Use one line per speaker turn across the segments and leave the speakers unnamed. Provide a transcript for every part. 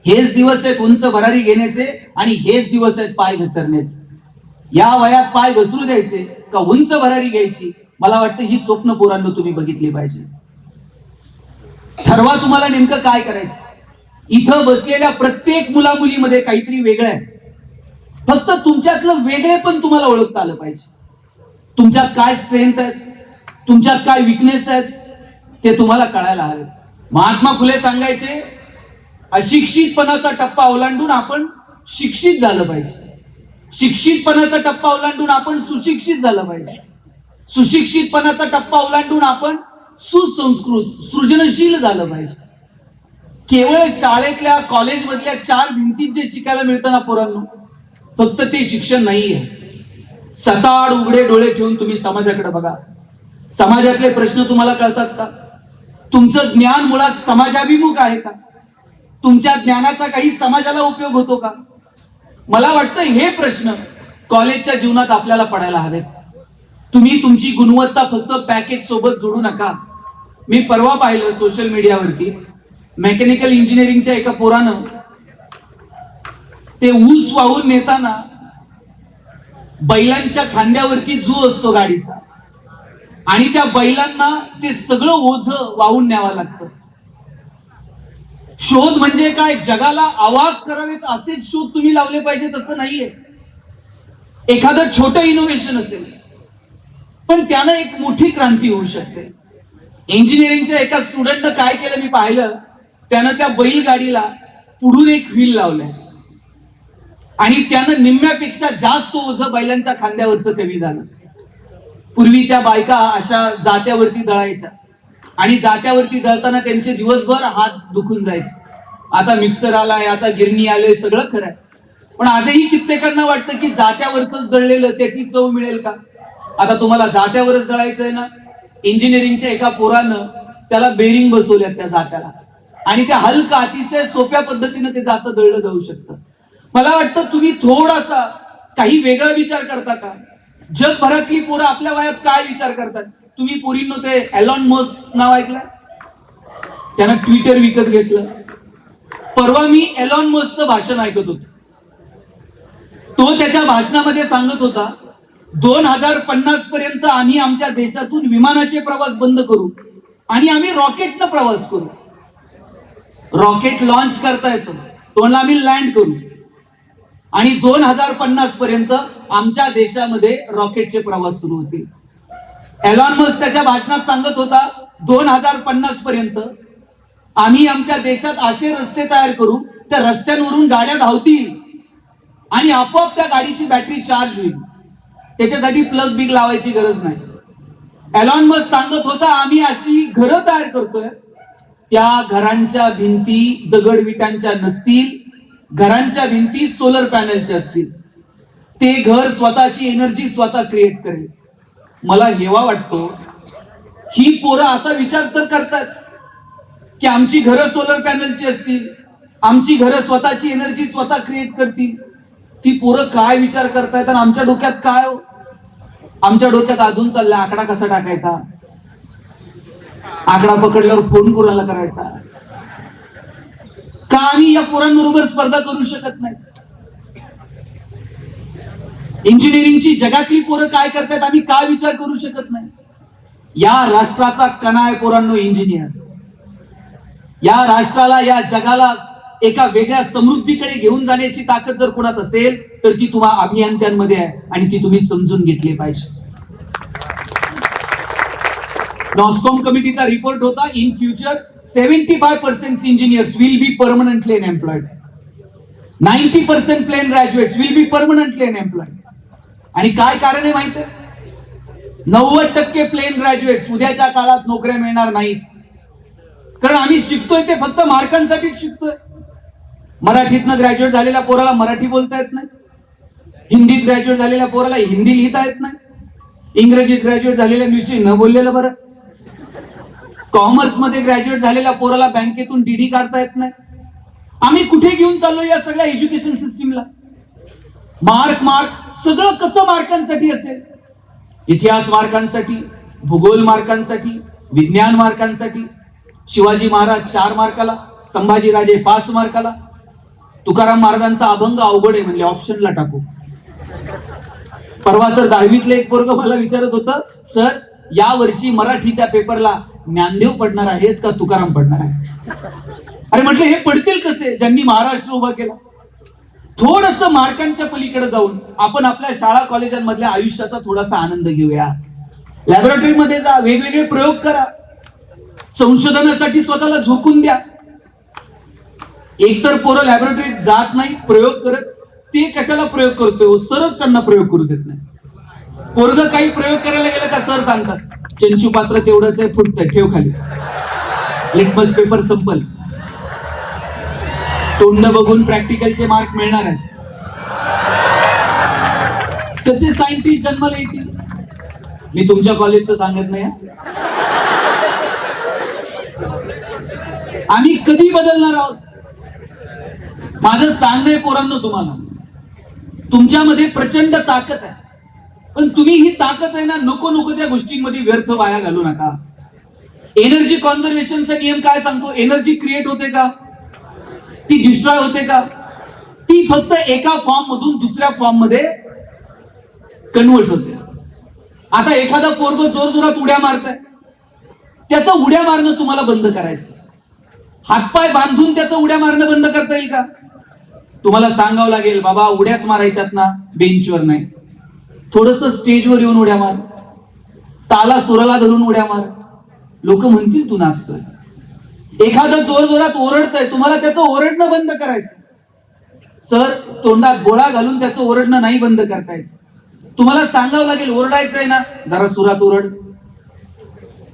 हेच दिवस आहेत उंच भरारी घेण्याचे आणि हेच दिवस आहेत पाय घसरण्याचे. या वयात पाय घसरू द्यायचे का उंच भरारी घ्यायची? मला वाटतं ही स्वप्न पोरांनो तुम्ही बघितली पाहिजे. ठरवा तुम्हाला नेमकं काय करायचं. इथं बसलेल्या प्रत्येक मुलामुलीमध्ये काहीतरी वेगळं आहे. फक्त तुमच्यातलं वेगळे पण तुम्हाला ओळखता आलं पाहिजे. तुमच्यात काय स्ट्रेंथ आहेत, तुमच्यात काय विकनेस आहेत ते तुम्हाला कळायला हवे. महात्मा फुले सांगायचे, अशिक्षितपणाचा टप्पा ओलांडून आपण शिक्षित झालं पाहिजे. शिक्षितपणाचा टप्पा ओलांडून आपण सुशिक्षित झालं पाहिजे. सुशिक्षितपणाचा टप्पा ओलांडून आपण सुसंस्कृत सृजनशील झालं पाहिजे. केवळ शाळेतल्या कॉलेजमधल्या 4 भिंतीत जे शिकायला मिळतं ना पोरांनो, फक्त ते शिक्षण नाहीये. सताड उघडे डोळे ठेवून तुम्ही समाजाकडे बघा. समाजातले प्रश्न तुम्हाला कळतात का? तुमचं ज्ञान मुळात समाजाभिमुख आहे का? तुमच्या ज्ञानाचा काही समाजाला उपयोग होतो का? मला वाटतं हे प्रश्न कॉलेजच्या जीवनात आपल्याला पडायला हवेत. तुम्ही तुमची गुणवत्ता फक्त पॅकेज सोबत जोडू नका. मी परवा पाहिलं सोशल मीडियावरती, मेकॅनिकल इंजिनिअरिंगच्या एका पोरानं ते ऊस वाहून नेताना बैलांच्या खांद्यावरती झू असतो गाडीचा, आणि त्या बैलांना ते सगळं ओझं वाहून न्यावं लागतं. शोध म्हणजे काय? जगाला आवाज करावेत असेच शोध तुम्ही लावले पाहिजे तसं नाहीये. एखादं छोटं इनोव्हेशन असेल पण त्यानं एक मोठी क्रांती होऊ शकते. इंजिनिअरिंगच्या एका स्टुडंटनं काय केलं मी पाहिलं, त्यानं त्या बैलगाडीला पुढून एक व्हील लावलाय आणि त्यानं निम्म्यापेक्षा जास्त ओझं बैलांच्या खांद्यावरचं कमी झालं. पूर्वी त्या बायका अशा जात्यावरती दळायच्या आणि जात्यावरती दळताना त्यांचे दिवसभर हात दुखून जायचे. आता मिक्सर आलाय, आता गिरणी आले, सगळं खरं आहे. पण आजही कित्येकांना वाटतं की जात्यावरच दळलेलं त्याची चव मिळेल का? आता तुम्हाला जात्यावरच दळायचंय ना. इंजिनिअरिंगच्या एका पोरानं त्याला बेरिंग बसवल्यात त्या जात्याला, आणि त्या हलका अतिशय सोप्या पद्धतीने ते जातं दळलं जाऊ शकतं. मला वाटतं तुम्ही थोडासा काही वेगळा विचार करता का? जगभरातली पोरं आपल्या वयात काय विचार करतात? तुम्ही पोरींनो ते एलॉन मस्क नाव ऐकलं? त्यानं ट्विटर विकत घेतलं. परवा मी एलॉन मस्कचं भाषण ऐकत होतो. तो त्याच्या भाषणामध्ये सांगत होता, 2050 पर्यंत आम्ही आमच्या देशातून विमानाचे प्रवास बंद करू आणि आम्ही रॉकेटनं प्रवास करू. रॉकेट लॉन्च करता येतं, तो म्हणला आम्ही लँड करू, आणि 2050 पर्यंत आमच्या देशामध्ये रॉकेटचे प्रवास सुरू होतील. एलॉन मस्क त्याच्या भाषणात सांगत होता, 2050 पर्यंत आम्ही आमच्या देशात असे रस्ते तयार करू, त्या रस्त्यांवरून गाड्या धावतील आणि आपोआप त्या गाडीची बॅटरी चार्ज होईल. त्याच्यासाठी प्लग बिग लावायची गरज नाही. एलॉन मस्क सांगत होता, आम्ही अशी घरं तयार करतोय, त्या घरांच्या भिंती दगड विटांच्या नसतील, घरांच्या भिंती सोलर पॅनलच्या असतील. ते घर स्वतःची एनर्जी स्वतः क्रिएट करेल. मला हेवा वाटतो, ही पोरं असा विचार तर करतात की आमची घरं सोलर पॅनलची असतील, आमची घरं स्वतःची एनर्जी स्वतः क्रिएट करतील. ती पोरं काय विचार करतायत आणि आमच्या डोक्यात काय? आमच्या डोक्यात अजून चाललाय आकडा कसा टाकायचा, आकडा पकडल्यावर फोन कोणाला करायचा. का आम्ही या पोरांबरोबर स्पर्धा करू शकत नाही? इंजिनिअरिंगची जगातली पोरं काय करतात आम्ही का विचार करू शकत नाही? या राष्ट्राचा कणा आहे पोरांनो इंजिनियर. या राष्ट्राला, या जगाला एका वेगळ्या समृद्धीकडे घेऊन जाण्याची ताकद जर कोणात असेल तर ती तुम्हा अभियंत्यांमध्ये आहे, आणि ती तुम्ही समजून घेतली पाहिजे. नॉस्कॉम कमिटीचा रिपोर्ट होता, in future 75% engineers will be permanently unemployed, 90% plain graduates will be permanently unemployed. आणि काय कारण आहे माहिती आहे? 90% प्लेन ग्रॅज्युएट्स उद्याच्या काळात नोकऱ्या मिळणार नाहीत. कारण आम्ही शिकतोय ते फक्त मार्कांसाठीच शिकतोय. मराठीतनं ग्रॅज्युएट झालेल्या पोराला मराठी बोलता येत नाही, हिंदीत ग्रॅज्युएट झालेल्या पोराला हिंदी लिहिता येत नाही, इंग्रजीत ग्रॅज्युएट झालेल्या विषयी न बोललेलं बरं, कॉमर्स मध्ये ग्रॅज्युएट झालेल्या पोराला बँकेतून डीडी काढता येत नाही. आम्ही कुठे घेऊन चाललो या सगळ्या एज्युकेशन सिस्टीमला? मार्क सगळं कसं मार्कांसाठी असेल? इतिहास मार्कांसाठी, भूगोल मार्कांसाठी, विज्ञान मार्कांसाठी. शिवाजी महाराज 4 मार्काला, संभाजीराजे 5 मार्काला. तुकाराम महाराजांचा अभंग अवघड आहे म्हणले, ऑप्शनला टाकू. परवा तर 10वीतले एक पोरग मला विचारत होतं, सर या वर्षी मराठीच्या पेपरला ज्ञानदेव पडणार आहेत का तुकाराम पडणार आहे? अरे म्हटलं हे पडतील कसे ज्यांनी महाराष्ट्र उभा केला. थोडस मार्कांच्या पलीकडे जाऊन आपण आपल्या शाळा कॉलेजांमधल्या आयुष्याचा थोडासा आनंद घेऊया. लॅबोरेटरीमध्ये जा, वेगवेगळे प्रयोग करा, संशोधनासाठी स्वतःला झोकून द्या. एकतर पोरं लॅबोरेटरीत जात नाही, प्रयोग करत, ते कशाला प्रयोग करतोय, सरच त्यांना प्रयोग करू देत नाही. पोरग काही प्रयोग करायला गेलं का सर सांगतात चंचू पात्र तेवढंच आहे, फुटतंय, ठेव खाली, लिटमस पेपर संपल. तोंड बघून प्रॅक्टिकलचे मार्क मिळणार आहेत. कसे सायंटिस्ट जन्माला येतील? मी तुमच्या कॉलेजचं सांगत नाही. आम्ही कधी बदलणार आहोत? माझं सांगणं पोरांनो तुम्हाला, तुमच्यामध्ये प्रचंड ताकद आहे, पण तुम्ही ही ताकद आहे ना नको नको त्या गोष्टींमध्ये व्यर्थ वाया घालू नका. एनर्जी कॉन्झर्वेशनचा नियम काय सांगतो? एनर्जी क्रिएट होते का, ती डिस्ट्रॉय होते का? ती फक्त एका फॉर्म मधून दुसऱ्या फॉर्म मध्ये कन्वर्ट होते. आता एखादा पोरग जोर जोरात उड्या मारताय, त्याचं उड्या मारणं तुम्हाला बंद करायचं. हातपाय बांधून त्याचं उड्या मारणं बंद करता येईल का? तुम्हाला सांगावं लागेल, बाबा उड्याच मारायच्यात ना, बेंचवर नाही, थोडस स्टेजवर येऊन उड्या मार, ताला सुराला धरून उड्या मार, लोक म्हणतील तू नाचतोय. एखादं जोर जोरात ओरडतंय, तुम्हाला त्याचं ओरडणं बंद करायचं. सर तोंडात गोळा घालून त्याचं ओरडणं नाही बंद करतायचं. तुम्हाला सांगावं लागेल, ओरडायचंय ना, जरा सुरात ओरड,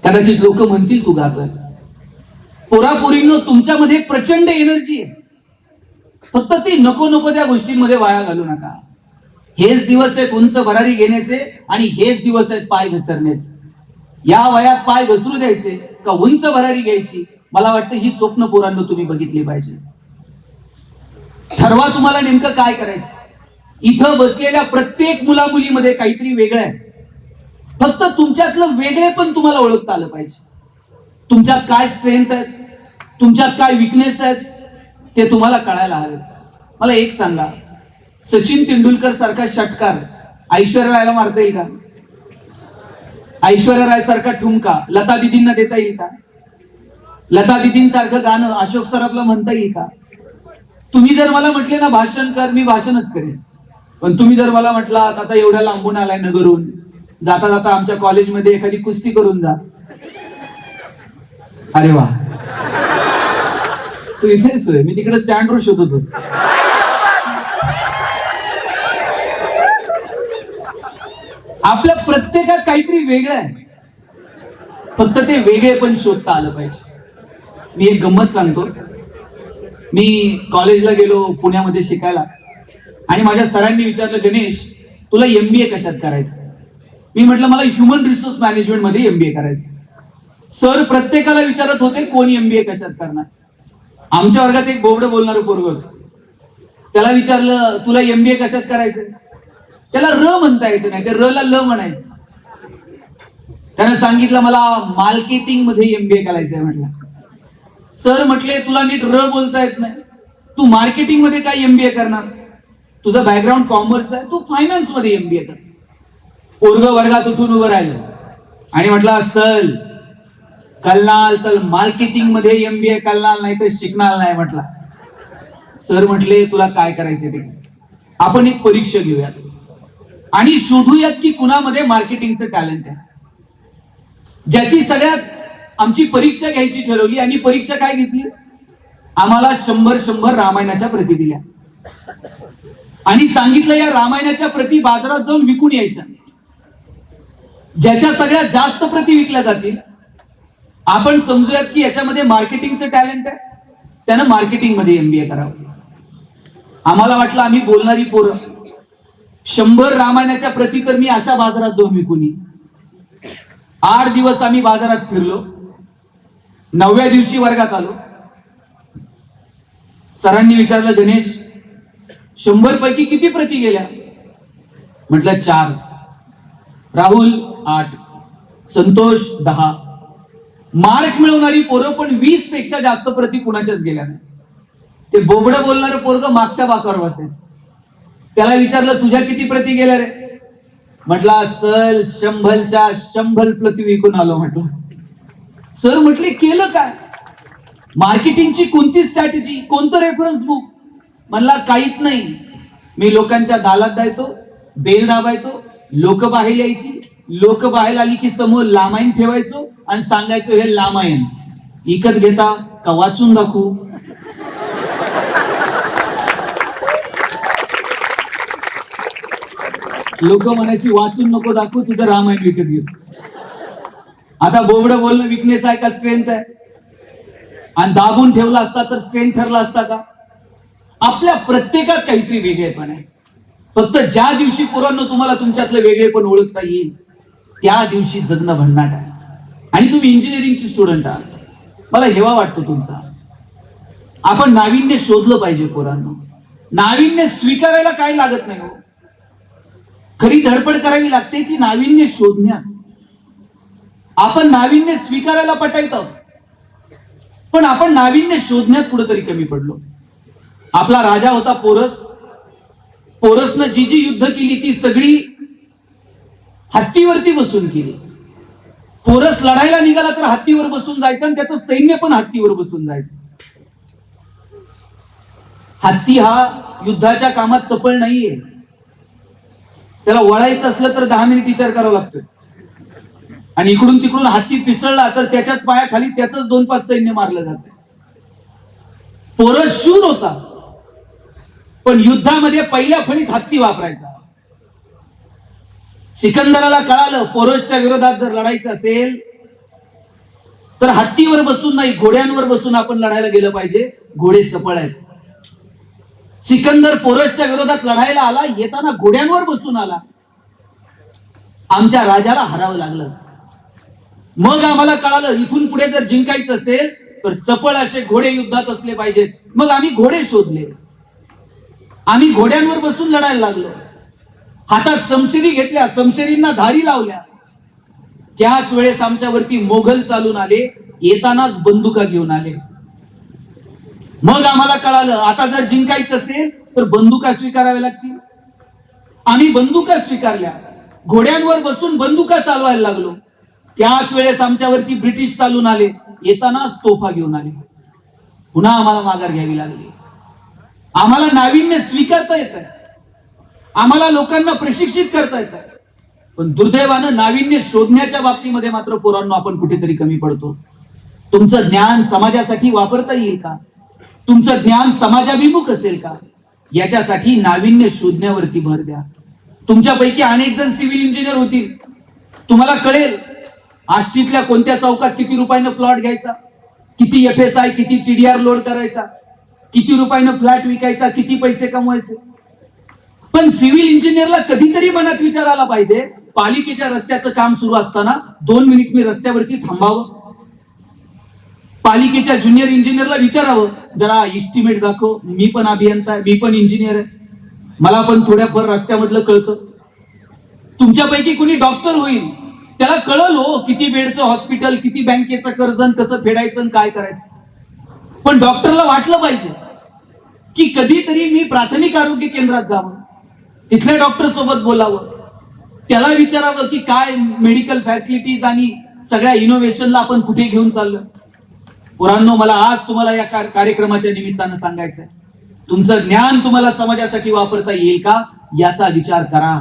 कदाचित लोक म्हणतील तू गातोय. पोरापोरींनो, तुमच्यामध्ये प्रचंड एनर्जी आहे, फक्त ती नको नको त्या गोष्टींमध्ये वाया घालू नका. हेच दिवस आहेत उंच भरारी घेण्याचे आणि हेच दिवस आहेत पाय घसरण्याचे. या वयात पाय घसरू द्यायचे का उंच भरारी घ्यायची? मला वाटतं ही स्वप्न पोरांनो तुम्ही बघितली पाहिजे. ठरवा तुम्हाला नेमकं काय करायचं. इथं बसलेल्या प्रत्येक मुलामुलीमध्ये काहीतरी वेगळं आहे, फक्त तुमच्यातलं वेगळे पण तुम्हाला ओळखता आलं पाहिजे. तुमच्यात काय स्ट्रेंथ आहेत, तुमच्यात काय विकनेस आहेत, ते तुम्हाला कळायला हवे. मला एक सांगा, सचिन तेंडुलकर सारखा षटकार ऐश्वर्या रायला मारता येईल का? ऐश्वर्या राय सारखा ठुमका लता दिदींना देता येईल का? लता दिदींसारखं गाणं अशोक सराफला म्हणता येईल का? तुम्ही जर मला म्हटले ना भाषण कर, मी भाषणच करेन. पण तुम्ही जर मला म्हटलात आता एवढ्या लांबून आलाय नगरून, जाता जाता आमच्या कॉलेजमध्ये एखादी कुस्ती करून जा, अरे वा, तू इथेच होय, मी तिकडे स्टँडवर शोधत होतो. आपल्या प्रत्येकात काहीतरी वेगळं आहे, फक्त ते वेगळे पण शोधता आलं पाहिजे. मी एक गंमत सांगतो. मी कॉलेजला गेलो पुण्यामध्ये शिकायला आणि माझ्या सरांनी विचारलं, गणेश तुला MBA कशात करायचं? मी म्हटलं मला ह्युमन रिसोर्स मॅनेजमेंट मध्ये MBA करायचं. सर प्रत्येकाला विचारत होते कोण MBA कशात करणार. आमच्या वर्गात एक बोबडं बोलणार पोरग होतं, त्याला विचारलं तुला MBA कशात करायचं? त्याला र म्हणता यायचं नाही, ते र ला ल म्हणायचं. त्याने सांगितलं मला मार्केटिंग मध्ये MBA करायचंय. म्हटलं सर म्हटले तुला नीट र बोलता येत नाही, तू मार्केटिंग मध्ये काय MBA करणार? तुझं बॅकग्राऊंड कॉमर्स आहे, तू फायनान्स मध्ये MBA कर. पोरग वर्गात उठून उभं राहिलं आणि म्हटलं सर कलनाल तर मार्केटिंग मध्ये MBA कलनाल नाही तर शिकणार नाही. म्हटलं सर म्हटले तुला काय करायचंय ते, आपण एक परीक्षा घेऊयात आणि शोधूयात की कुणामध्ये मार्केटिंगचं टॅलेंट आहे. ज्याची सगळ्यात आमची परीक्षा घ्यायची ठरवली आणि परीक्षा काय घेतली, आम्हाला 100 रामायणाच्या प्रती दिल्या आणि सांगितलं या रामायणाच्या प्रती बाजारात जाऊन विकून यायच्या. ज्याच्या सगळ्यात जास्त प्रती विकल्या जातील आपण समजूयात की याच्यामध्ये मार्केटिंगचं टॅलेंट आहे, त्यानं मार्केटिंग मध्ये MBA करावं. आम्हाला वाटलं आम्ही बोलणारी पोरं, 100 रामायणाच्या प्रती तर मी अशा बाजारात जाऊन विकून येईन. 8 दिवस आम्ही बाजारात फिरलो. 9व्या दिवशी वर्गात आलो. सरांनी विचारलं गणेश 100 पैकी किती प्रती गेल्या? म्हटलं 4. राहुल 8, संतोष 10. मार्क मिळवणारी पोरं पण 20 पेक्षा जास्त प्रती कुणाच्याच गेल्या नाही. ते बोबडं बोलणारं पोरग मागच्या बाकावर बसायचं. त्याला विचारलं तुझ्या किती प्रती गेल्या रे? म्हटला सर 100च्या 100 प्रती विकून आलो. म्हटलं सर म्हटले केलं काय? मार्केटिंगची कोणती स्ट्रॅटेजी, कोणतं रेफरन्स बुक? म्हणला काहीच नाही. मी लोकांच्या दालात जायचो, बेल दाबायचो, लोक बाहेर यायची, लोक बाहेर आली की समोर लामाईन ठेवायचो आणि सांगायचो हे लामाईन विकत घेता का वाचून दाखवू? लोक म्हणायची वाचून नको दाखवू, तुझं रामायण विकत घे. आता बोबडं बोलणं विकनेस आहे का स्ट्रेंथ आहे? आणि दाबून ठेवला असता तर स्ट्रेंथ ठरला असता का? आपल्या प्रत्येकात काहीतरी वेगळेपण आहे. फक्त ज्या दिवशी पोरांनो तुम्हाला तुमच्यातलं वेगळेपण ओळखता येईल त्या दिवशी जगणं भन्नाट आहे. आणि तुम्ही इंजिनिअरिंगची स्टुडंट आहात, मला हेवा वाटतो तुमचा. आपण नाविन्य शोधलं पाहिजे पोरांनो. नाविन्य स्वीकारायला काही लागत नाही हो. खरी धडपड करावी लागते की नाविन्य शोधण्यात. आपण नाविन्य स्वीकारायला पटायचं, पण आपण नाविन्य शोधण्यात कुठेतरी कमी पडलो. आपला राजा होता पोरस. पोरसनं जी जी युद्ध केली ती सगळी हत्तीवरती बसून केली. पोरस लढायला निघाला तर हत्तीवर बसून जायचं आणि त्याचं सैन्य पण हत्तीवर बसून जायचं. हत्ती हा युद्धाच्या कामात चपळ नाहीये. त्याला वळायचं असलं तर 10 मिनिट विचार करावा लागतोय. आणि इकडून तिकडून हत्ती पिसळला तर त्याच्याच पायाखाली त्याच 2-5 सैन्य मारलं जात. पोरस शूर होता, पण युद्धामध्ये पहिल्या फळीत हत्ती वापरायचा. सिकंदराला कळालं पोरसच्या विरोधात जर लढायचं असेल तर हत्तीवर बसून नाही, घोड्यांवर बसून आपण लढायला गेलं पाहिजे. घोडे चपळ आहेत. सिकंदर पोरसच्या विरोधात लढायला आला, येताना घोड्यांवर बसून आला. आमच्या राजाला हरावं लागलं. मग आम्हाला कळालं इथून पुढे जर जिंकायचं असेल तर चपळ असे घोडे युद्धात असले पाहिजेत. मग आम्ही घोडे शोधले. आम्ही घोड्यांवर बसून लढायला लागलो. हातात समशेरी घेतल्या, समशेरींना धारी लावल्या. त्याच वेळेस आमच्यावरती मोगल चालून आले, येतानाच बंदुका घेऊन आले. मग आम्हाला कळालं आता जर जिंकायचं असेल तर बंदुका स्वीकाराव्या लागतील. आम्ही बंदुका स्वीकारल्या, घोड्यांवर बसून बंदुका चालवायला लागलो. त्याच वेळेस आमच्यावरती ब्रिटिश चालून आले, येतानाच तोफा घेऊन आले. पुन्हा आम्हाला माघार घ्यावी लागली. आम्हाला नाविन्य स्वीकारता येतं, आम्हाला लोकांना प्रशिक्षित करता येतं, पण दुर्दैवानं नाविन्य शोधण्याच्या बाबतीमध्ये मात्र पोरांनो आपण कुठेतरी कमी पडतो. तुमचं ज्ञान समाजासाठी वापरता येईल का? तुमचं ज्ञान समाजाभिमुख असेल का? याच्यासाठी नाविन्य शोधण्यावरती भर द्या. तुमच्यापैकी अनेक जण सिव्हिल इंजिनियर होतील. तुम्हाला कळेल आष्टीतल्या कोणत्या चौकात किती रुपयानं प्लॉट घ्यायचा, किती FSI, किती TDR लोड करायचा, किती रुपयानं फ्लॅट विकायचा, किती पैसे कमवायचे. पण सिव्हिल इंजिनियरला कधीतरी मनात विचार आला पाहिजे, पालिकेच्या रस्त्याचं काम सुरू असताना 2 मिनिट मी रस्त्यावरती थांबावं. पालिकेच्या ज्युनियर इंजिनियरला विचारावं, जरा इस्टिमेट दाखव, मी पण अभियंता आहे, मी पण इंजिनियर आहे, मला पण थोड्याफार रस्त्यामधलं कळतं. तुमच्यापैकी कुणी डॉक्टर होईल, त्याला कळलं हो किती बेडचं हॉस्पिटल, किती बँकेचं कर्ज, कसं फेडायचं, काय करायचं. पण डॉक्टरला वाटलं पाहिजे की कधीतरी मी प्राथमिक आरोग्य केंद्रात जावं, तिथल्या डॉक्टर सोबत बोलावं, त्याला विचारावं की काय मेडिकल फॅसिलिटीज आणि सगळ्या इनोव्हेशनला आपण कुठे घेऊन चाललोय. पोरांनो, मला आज तुम्हाला या कार्यक्रमाच्या निमित्तानं सांगायचंय, तुमचं ज्ञान तुम्हाला समाजासाठी वापरता येईल का याचा विचार करा.